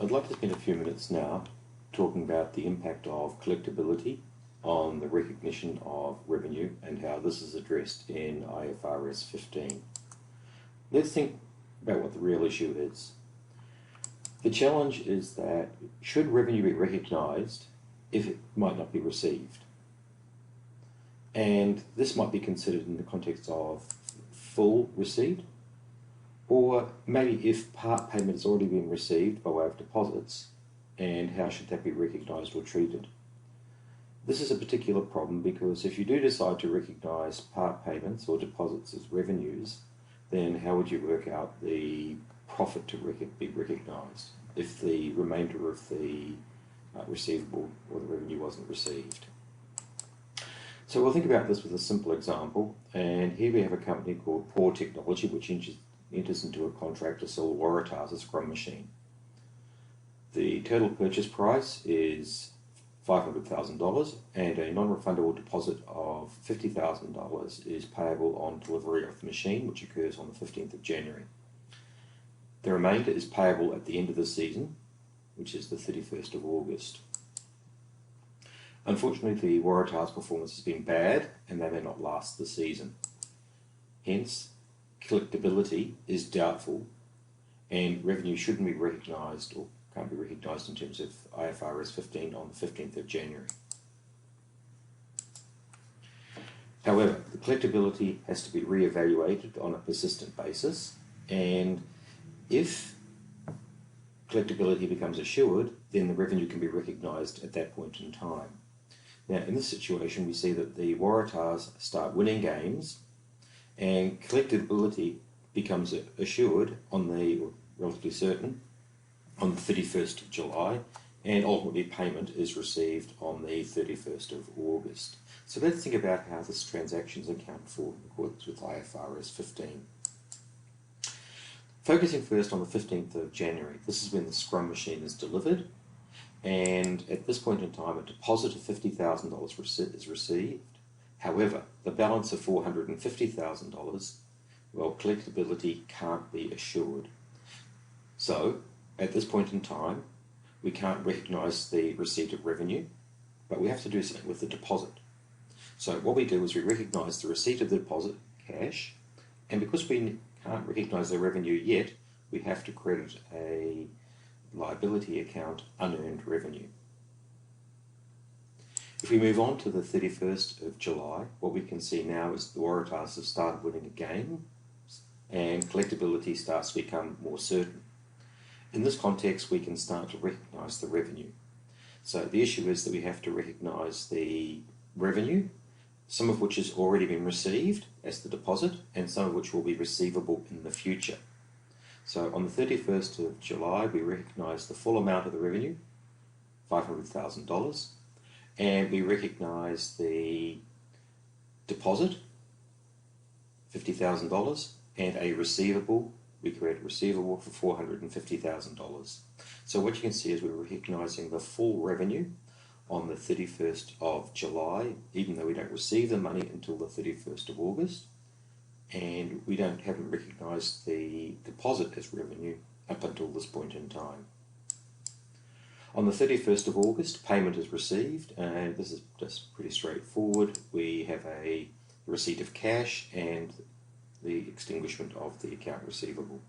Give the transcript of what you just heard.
I'd like to spend a few minutes now talking about the impact of collectability on the recognition of revenue and how this is addressed in IFRS 15. Let's think about what the real issue is. The challenge is that should revenue be recognised if it might not be received? And this might be considered in the context of full receipt, or maybe if part payment has already been received by way of deposits, and how should that be recognised or treated? This is a particular problem because if you do decide to recognise part payments or deposits as revenues, then how would you work out the profit to be recognised if the remainder of the receivable or the revenue wasn't received? So we'll think about this with a simple example, and here we have a company called Poor Technology which enters into a contract to sell Waratahs, a scrum machine. The total purchase price is $500,000 and a non-refundable deposit of $50,000 is payable on delivery of the machine, which occurs on the 15th of January. The remainder is payable at the end of the season, which is the 31st of August. Unfortunately, the Waratahs' performance has been bad and they may not last the season. Hence, collectability is doubtful and revenue shouldn't be recognised or can't be recognised in terms of IFRS 15 on the 15th of January. However, the collectability has to be re-evaluated on a persistent basis, and if collectability becomes assured, then the revenue can be recognised at that point in time. Now, in this situation, we see that the Waratahs start winning games and collectability becomes assured or relatively certain, on the 31st of July, and ultimately payment is received on the 31st of August. So let's think about how this transaction is accounted for in accordance with IFRS 15. Focusing first on the 15th of January, this is when the scrum machine is delivered, and at this point in time a deposit of $50,000 is received. However, the balance of $450,000, well, collectability can't be assured. So, at this point in time, we can't recognise the receipt of revenue, but we have to do something with the deposit. So what we do is we recognise the receipt of the deposit, cash, and because we can't recognise the revenue yet, we have to credit a liability account, unearned revenue. If we move on to the 31st of July, what we can see now is the Waratahs have started winning a game and collectability starts to become more certain. In this context, we can start to recognise the revenue. So the issue is that we have to recognise the revenue, some of which has already been received as the deposit, and some of which will be receivable in the future. So on the 31st of July, we recognise the full amount of the revenue, $500,000, and we recognise the deposit, $50,000, and a receivable. We create a receivable for $450,000. So what you can see is we're recognising the full revenue on the 31st of July, even though we don't receive the money until the 31st of August, and we haven't recognised the deposit as revenue up until this point in time. On the 31st of August, payment is received, and this is just pretty straightforward. We have a receipt of cash and the extinguishment of the account receivable.